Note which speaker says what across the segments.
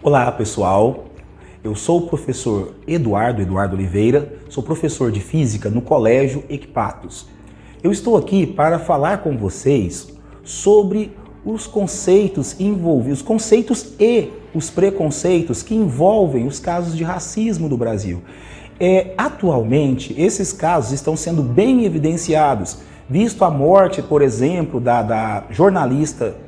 Speaker 1: Olá pessoal, eu sou o professor Eduardo Oliveira, sou professor de Física no Colégio Equipatos. Eu estou aqui para falar com vocês sobre os conceitos e os preconceitos que envolvem os casos de racismo no Brasil. Atualmente, esses casos estão sendo bem evidenciados, visto a morte, por exemplo, da jornalista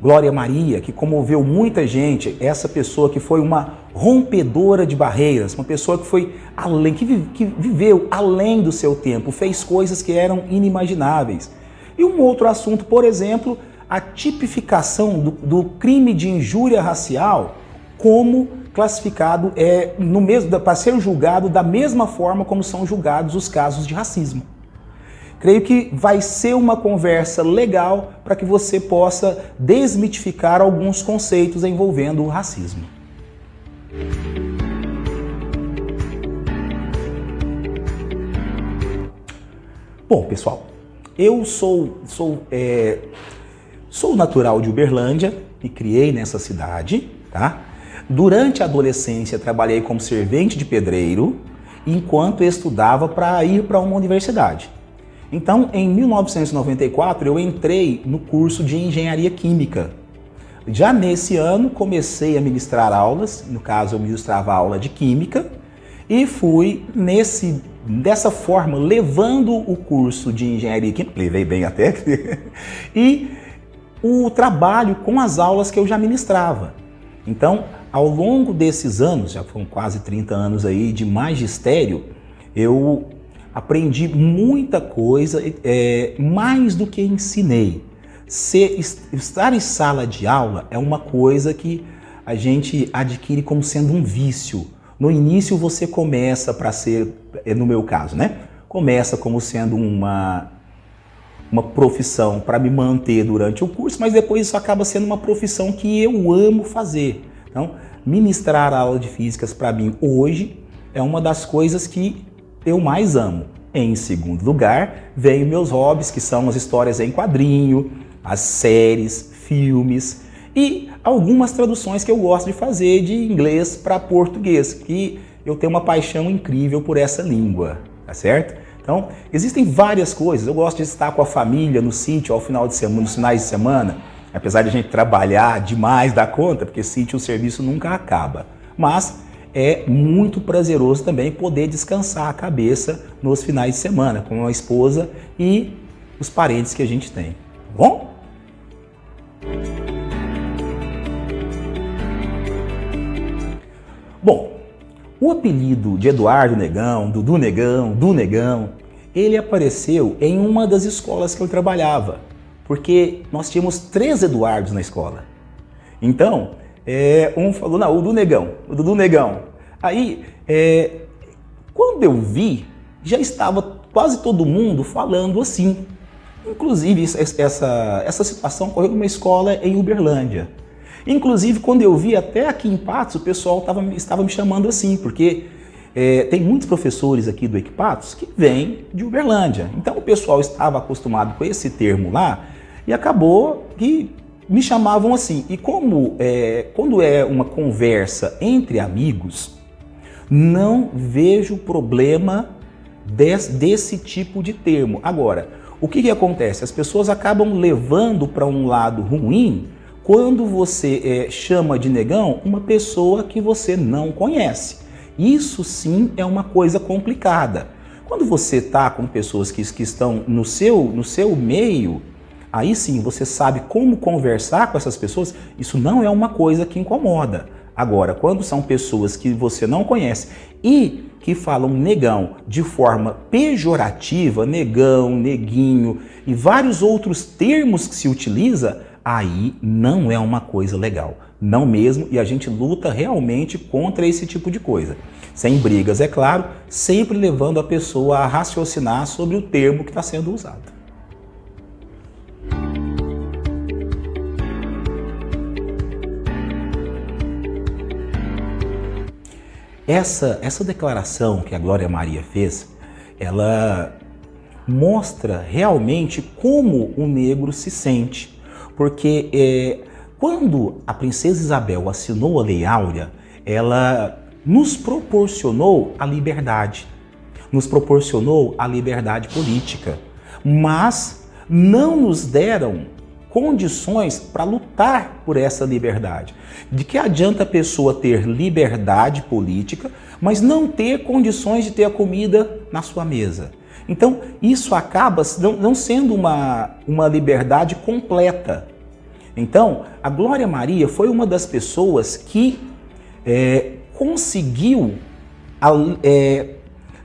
Speaker 1: Glória Maria, que comoveu muita gente, essa pessoa que foi uma rompedora de barreiras, uma pessoa que foi além, que viveu além do seu tempo, fez coisas que eram inimagináveis. E um outro assunto, por exemplo, a tipificação do crime de injúria racial como classificado para ser julgado da mesma forma como são julgados os casos de racismo. Creio que vai ser uma conversa legal para que você possa desmitificar alguns conceitos envolvendo o racismo. Bom, pessoal, eu sou natural de Uberlândia, me criei nessa cidade, tá? Durante a adolescência trabalhei como servente de pedreiro, enquanto estudava para ir para uma universidade. Então, em 1994, eu entrei no curso de Engenharia Química. Já nesse ano, comecei a ministrar aulas, no caso eu ministrava aula de Química, e fui dessa forma, levando o curso de Engenharia Química, levei bem até, e o trabalho com as aulas que eu já ministrava. Então, ao longo desses anos, já foram quase 30 anos aí de magistério, eu aprendi muita coisa, mais do que ensinei. Estar em sala de aula é uma coisa que a gente adquire como sendo um vício. No início você começa para ser, no meu caso, né? Começa como sendo uma profissão para me manter durante o curso, mas depois isso acaba sendo uma profissão que eu amo fazer. Então, ministrar aula de físicas para mim hoje é uma das coisas que eu mais amo. Em segundo lugar, vem meus hobbies, que são as histórias em quadrinho, as séries, filmes e algumas traduções que eu gosto de fazer de inglês para português, que eu tenho uma paixão incrível por essa língua, tá certo? Então, existem várias coisas. Eu gosto de estar com a família no sítio ao final de semana, nos finais de semana, apesar de a gente trabalhar demais da conta, porque sítio o serviço nunca acaba. Mas é muito prazeroso também poder descansar a cabeça nos finais de semana com a esposa e os parentes que a gente tem. Tá bom? Bom, o apelido de Eduardo Negão, Dudu Negão, Du Negão, ele apareceu em uma das escolas que eu trabalhava, porque nós tínhamos 3 Eduardos na escola. Então, um falou, não, o Dudu Negão. Aí, quando eu vi, já estava quase todo mundo falando assim. Inclusive, essa situação ocorreu numa escola em Uberlândia. Inclusive, quando eu vi, até aqui em Patos, o pessoal estava me chamando assim, porque tem muitos professores aqui do Equipatos que vêm de Uberlândia. Então, o pessoal estava acostumado com esse termo lá e acabou que me chamavam assim. E quando é uma conversa entre amigos, não vejo problema desse tipo de termo. Agora, o que acontece? As pessoas acabam levando para um lado ruim quando você chama de negão uma pessoa que você não conhece. Isso sim é uma coisa complicada. Quando você está com pessoas que estão no seu meio, aí sim você sabe como conversar com essas pessoas, isso não é uma coisa que incomoda. Agora, quando são pessoas que você não conhece e que falam negão de forma pejorativa, negão, neguinho e vários outros termos que se utiliza, aí não é uma coisa legal. Não mesmo, e a gente luta realmente contra esse tipo de coisa. Sem brigas, é claro, sempre levando a pessoa a raciocinar sobre o termo que está sendo usado. Essa declaração que a Glória Maria fez, ela mostra realmente como o negro se sente. Porque Quando a princesa Isabel assinou a Lei Áurea, ela nos proporcionou a liberdade, nos proporcionou a liberdade política, mas não nos deram condições para lutar por essa liberdade. De que adianta a pessoa ter liberdade política, mas não ter condições de ter a comida na sua mesa? Então, isso acaba não sendo uma liberdade completa. Então, a Glória Maria foi uma das pessoas que conseguiu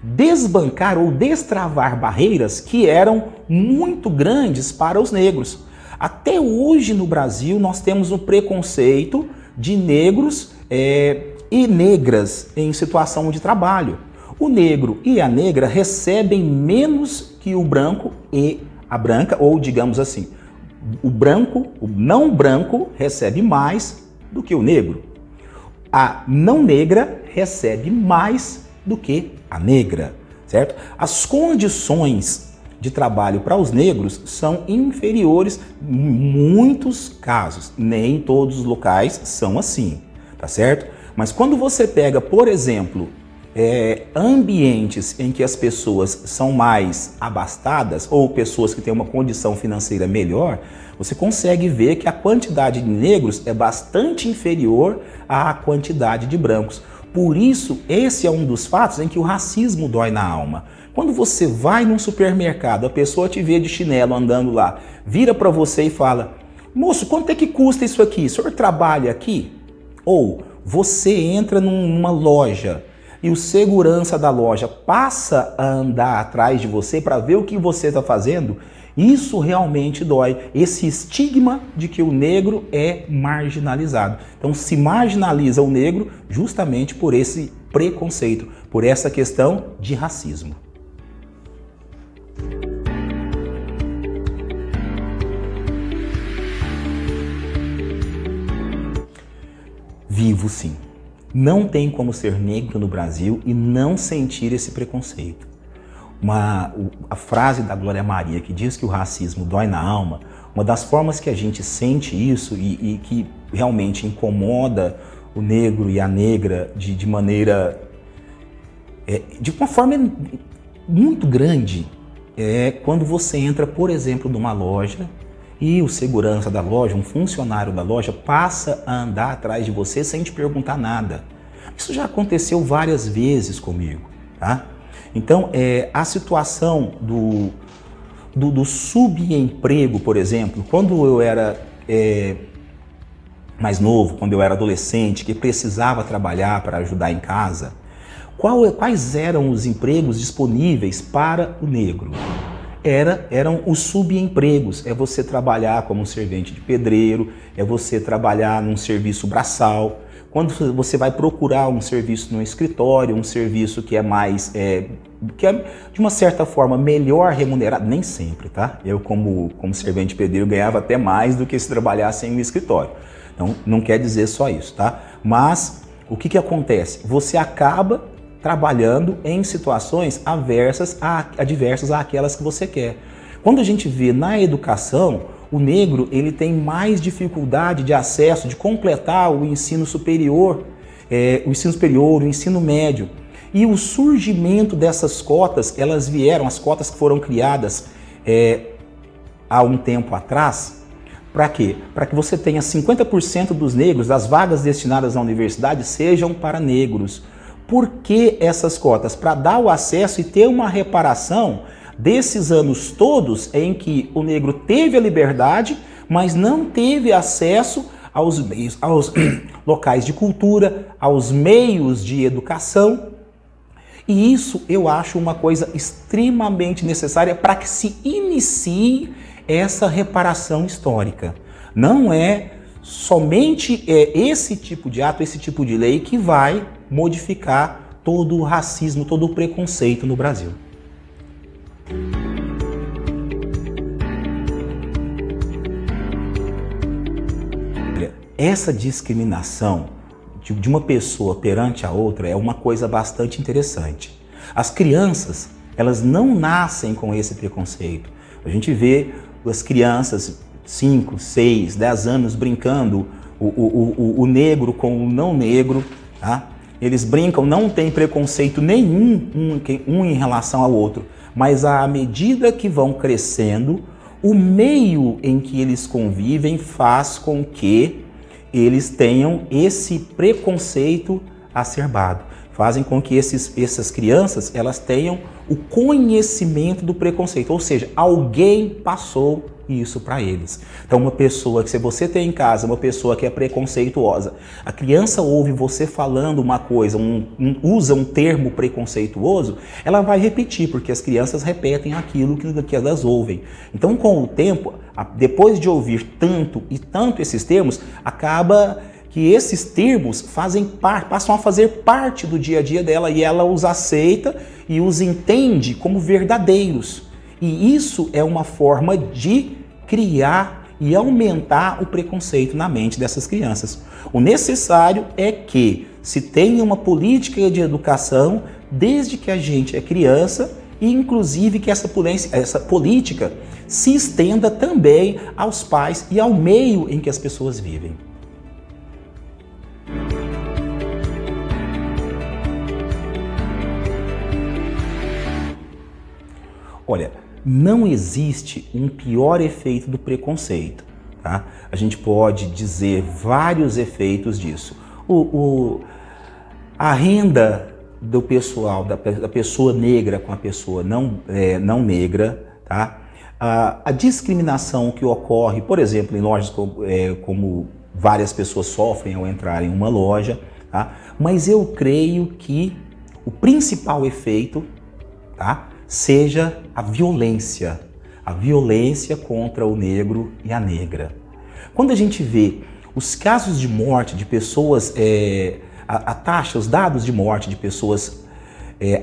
Speaker 1: desbancar ou destravar barreiras que eram muito grandes para os negros. Até hoje no Brasil nós temos um preconceito de negros e negras em situação de trabalho. O negro e a negra recebem menos que o branco e a branca, ou digamos assim, o não branco recebe mais do que o negro. A não negra recebe mais do que a negra, certo? As condições de trabalho para os negros são inferiores em muitos casos. Nem todos os locais são assim, tá certo? Mas quando você pega, por exemplo, ambientes em que as pessoas são mais abastadas ou pessoas que têm uma condição financeira melhor, você consegue ver que a quantidade de negros é bastante inferior à quantidade de brancos. Por isso, esse é um dos fatos em que o racismo dói na alma. Quando você vai num supermercado, a pessoa te vê de chinelo andando lá, vira para você e fala: moço, quanto é que custa isso aqui? O senhor trabalha aqui? Ou você entra numa loja e o segurança da loja passa a andar atrás de você para ver o que você está fazendo, isso realmente dói. Esse estigma de que o negro é marginalizado. Então se marginaliza o negro justamente por esse preconceito, por essa questão de racismo. Vivo sim. Não tem como ser negro no Brasil e não sentir esse preconceito. A frase da Glória Maria que diz que o racismo dói na alma, uma das formas que a gente sente isso e que realmente incomoda o negro e a negra de maneira, de uma forma muito grande, é quando você entra, por exemplo, numa loja e o segurança da loja, um funcionário da loja, passa a andar atrás de você sem te perguntar nada. Isso já aconteceu várias vezes comigo, tá? Então, a situação do subemprego, por exemplo, quando eu era mais novo, quando eu era adolescente, que precisava trabalhar para ajudar em casa, quais eram os empregos disponíveis para o negro? Eram os subempregos, é você trabalhar como servente de pedreiro, é você trabalhar num serviço braçal. Quando você vai procurar um serviço no escritório, um serviço que é mais, que é de uma certa forma melhor remunerado, nem sempre, tá? Eu como servente de pedreiro ganhava até mais do que se trabalhasse em um escritório. Então não quer dizer só isso, tá? Mas o que acontece? Você acaba trabalhando em situações adversas àquelas que você quer. Quando a gente vê na educação, o negro ele tem mais dificuldade de acesso, de completar o ensino superior, o ensino médio. E o surgimento dessas cotas, as cotas que foram criadas há um tempo atrás, para quê? Para que você tenha 50% dos negros, das vagas destinadas à universidade, sejam para negros. Por que essas cotas? Para dar o acesso e ter uma reparação desses anos todos em que o negro teve a liberdade, mas não teve acesso aos meios, aos locais de cultura, aos meios de educação. E isso eu acho uma coisa extremamente necessária para que se inicie essa reparação histórica. Não é somente esse tipo de ato, esse tipo de lei que vai modificar todo o racismo, todo o preconceito no Brasil. Essa discriminação de uma pessoa perante a outra é uma coisa bastante interessante. As crianças, elas não nascem com esse preconceito. A gente vê as crianças 5, 6, 10 anos brincando o negro com o não negro, tá? Eles brincam, não tem preconceito nenhum um em relação ao outro, mas à medida que vão crescendo, o meio em que eles convivem faz com que eles tenham esse preconceito acerbado. Fazem com que essas crianças elas tenham o conhecimento do preconceito, ou seja, alguém passou isso para eles. Então uma pessoa que, se você tem em casa uma pessoa que é preconceituosa, a criança ouve você falando uma coisa, usa um termo preconceituoso, ela vai repetir, porque as crianças repetem aquilo que elas ouvem. Então com o tempo, depois de ouvir tanto e tanto esses termos, acaba que esses termos passam a fazer parte do dia a dia dela e ela os aceita e os entende como verdadeiros. E isso é uma forma de criar e aumentar o preconceito na mente dessas crianças. O necessário é que se tenha uma política de educação desde que a gente é criança e inclusive que essa política se estenda também aos pais e ao meio em que as pessoas vivem. Olha, não existe um pior efeito do preconceito, tá? A gente pode dizer vários efeitos disso. A renda do pessoal, da pessoa negra com a pessoa não negra, tá? A discriminação que ocorre, por exemplo, em lojas como várias pessoas sofrem ao entrar em uma loja, tá? Mas eu creio que o principal efeito, tá, seja a violência contra o negro e a negra. Quando a gente vê os casos de morte de pessoas, a taxa, os dados de morte de pessoas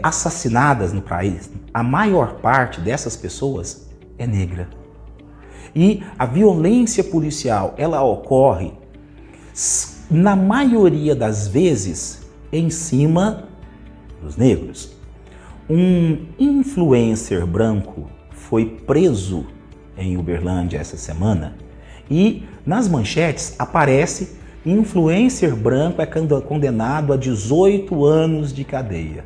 Speaker 1: assassinadas no país, a maior parte dessas pessoas é negra. E a violência policial, ela ocorre, na maioria das vezes, em cima dos negros. Um influencer branco foi preso em Uberlândia essa semana e nas manchetes aparece: influencer branco é condenado a 18 anos de cadeia.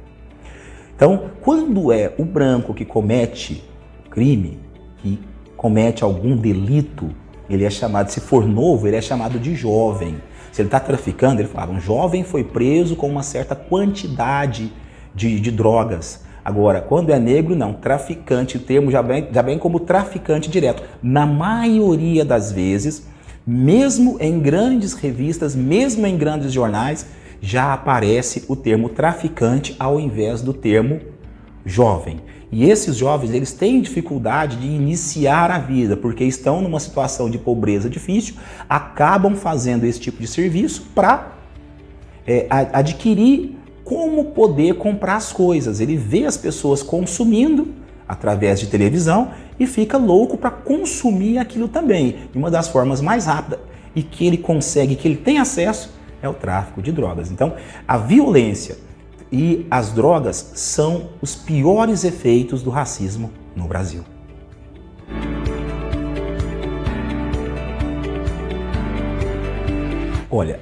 Speaker 1: Então, quando é o branco que comete crime, que comete algum delito, ele é chamado, se for novo, ele é chamado de jovem. Se ele está traficando, ele fala: um jovem foi preso com uma certa quantidade de drogas. Agora, quando é negro, não, traficante, o termo já vem como traficante direto. Na maioria das vezes, mesmo em grandes revistas, mesmo em grandes jornais, já aparece o termo traficante ao invés do termo jovem. E esses jovens, eles têm dificuldade de iniciar a vida, porque estão numa situação de pobreza difícil, acabam fazendo esse tipo de serviço para adquirir como poder comprar as coisas. Ele vê as pessoas consumindo através de televisão e fica louco para consumir aquilo também. E uma das formas mais rápidas e que ele consegue, que ele tem acesso, é o tráfico de drogas. Então, a violência e as drogas são os piores efeitos do racismo no Brasil. Olha,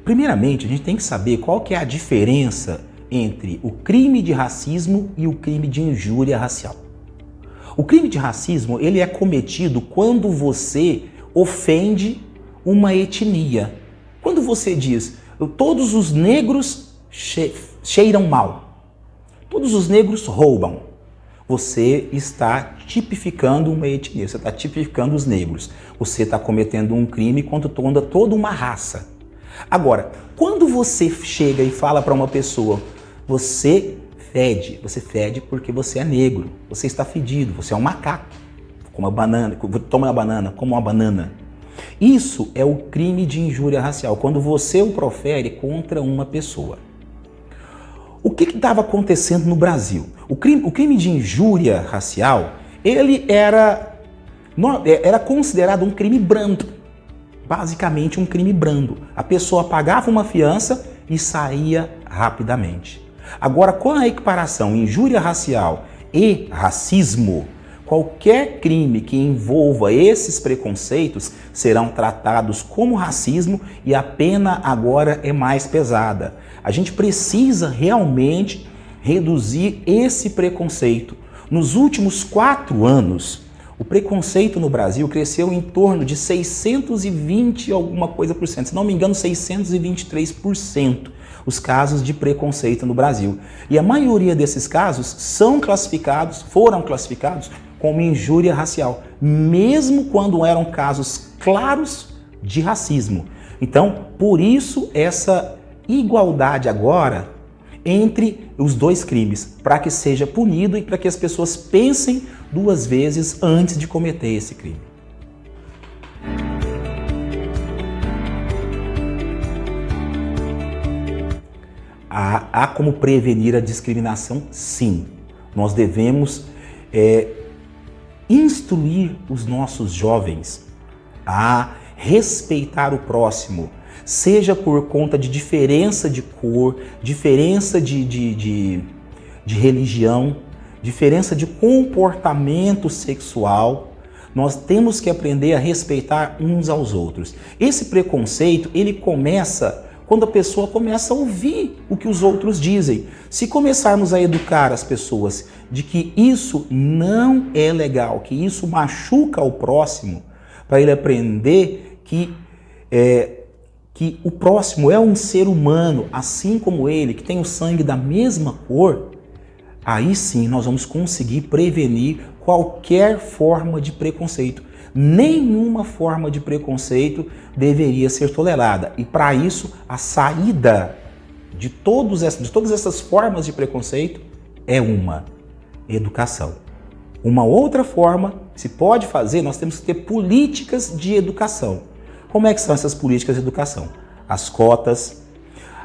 Speaker 1: primeiramente, a gente tem que saber qual que é a diferença entre o crime de racismo e o crime de injúria racial. O crime de racismo, ele é cometido quando você ofende uma etnia. Quando você diz: todos os negros cheiram mal, todos os negros roubam, você está tipificando uma etnia, você está tipificando os negros. Você está cometendo um crime contra toda uma raça. Agora, quando você chega e fala para uma pessoa: você fede porque você é negro, você está fedido, você é um macaco, toma uma banana, como uma banana. Isso é o crime de injúria racial, quando você o profere contra uma pessoa. O que estava acontecendo no Brasil? O crime de injúria racial, ele era considerado um crime brando. Basicamente um crime brando. A pessoa pagava uma fiança e saía rapidamente. Agora, com a equiparação injúria racial e racismo, qualquer crime que envolva esses preconceitos serão tratados como racismo e a pena agora é mais pesada. A gente precisa realmente reduzir esse preconceito. Nos últimos 4 anos, o preconceito no Brasil cresceu em torno de 620 alguma coisa por cento, se não me engano 623% os casos de preconceito no Brasil. E a maioria desses casos foram classificados como injúria racial, mesmo quando eram casos claros de racismo. Então, por isso essa igualdade agora entre os dois crimes, para que seja punido e para que as pessoas pensem 2 vezes antes de cometer esse crime. Há como prevenir a discriminação? Sim. Nós devemos instruir os nossos jovens a respeitar o próximo, seja por conta de diferença de cor, diferença de religião, diferença de comportamento sexual. Nós temos que aprender a respeitar uns aos outros. Esse preconceito, ele começa quando a pessoa começa a ouvir o que os outros dizem. Se começarmos a educar as pessoas de que isso não é legal, que isso machuca o próximo, para ele aprender que o próximo é um ser humano, assim como ele, que tem o sangue da mesma cor, aí sim nós vamos conseguir prevenir qualquer forma de preconceito. Nenhuma forma de preconceito deveria ser tolerada. E para isso, a saída de todas essas formas de preconceito é uma educação. Uma outra forma que se pode fazer, nós temos que ter políticas de educação. Como é que são essas políticas de educação? As cotas,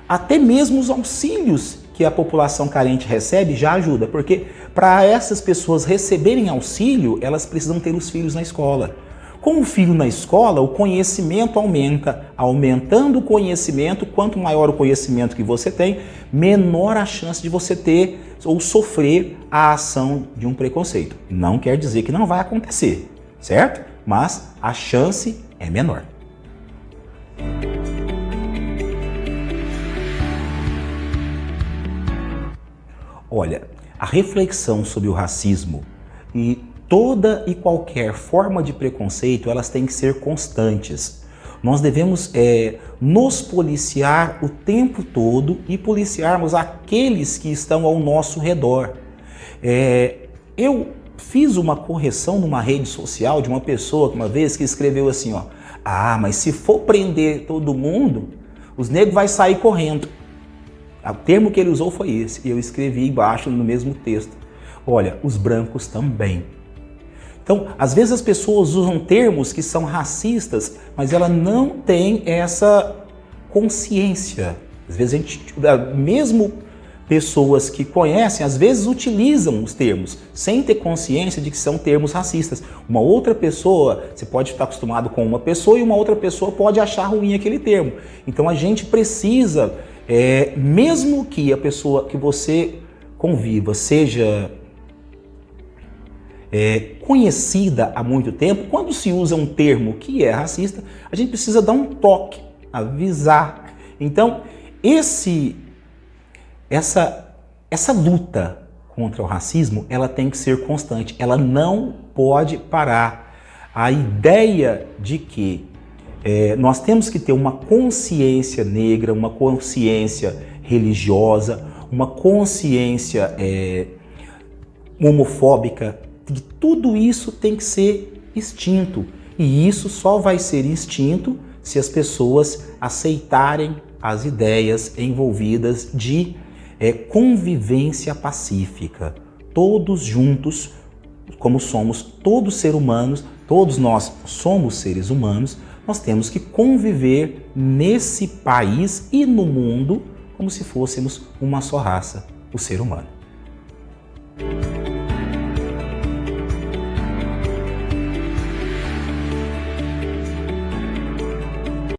Speaker 1: até mesmo os auxílios que a população carente recebe já ajuda, porque para essas pessoas receberem auxílio, elas precisam ter os filhos na escola. Com o filho na escola, o conhecimento aumenta. Aumentando o conhecimento, quanto maior o conhecimento que você tem, menor a chance de você ter ou sofrer a ação de um preconceito. Não quer dizer que não vai acontecer, certo? Mas a chance é menor. Olha, a reflexão sobre o racismo e toda e qualquer forma de preconceito, elas têm que ser constantes. Nós devemos nos policiar o tempo todo e policiarmos aqueles que estão ao nosso redor. Eu fiz uma correção numa rede social de uma pessoa uma vez que escreveu assim, ó: "Ah, mas se for prender todo mundo, os negros vão sair correndo." O termo que ele usou foi esse, e eu escrevi embaixo no mesmo texto: olha, os brancos também. Então, às vezes as pessoas usam termos que são racistas, mas ela não tem essa consciência. Às vezes mesmo pessoas que conhecem, às vezes utilizam os termos sem ter consciência de que são termos racistas. Uma outra pessoa, você pode estar acostumado com uma pessoa e uma outra pessoa pode achar ruim aquele termo. Então a gente precisa, mesmo que a pessoa que você conviva seja conhecida há muito tempo, quando se usa um termo que é racista, a gente precisa dar um toque, avisar. Então, essa luta contra o racismo, ela tem que ser constante, ela não pode parar. A ideia de que nós temos que ter uma consciência negra, uma consciência religiosa, uma consciência homofóbica, que tudo isso tem que ser extinto. E isso só vai ser extinto se as pessoas aceitarem as ideias envolvidas de convivência pacífica. Todos juntos, como somos todos seres humanos, todos nós somos seres humanos, nós temos que conviver nesse país e no mundo como se fôssemos uma só raça, o ser humano.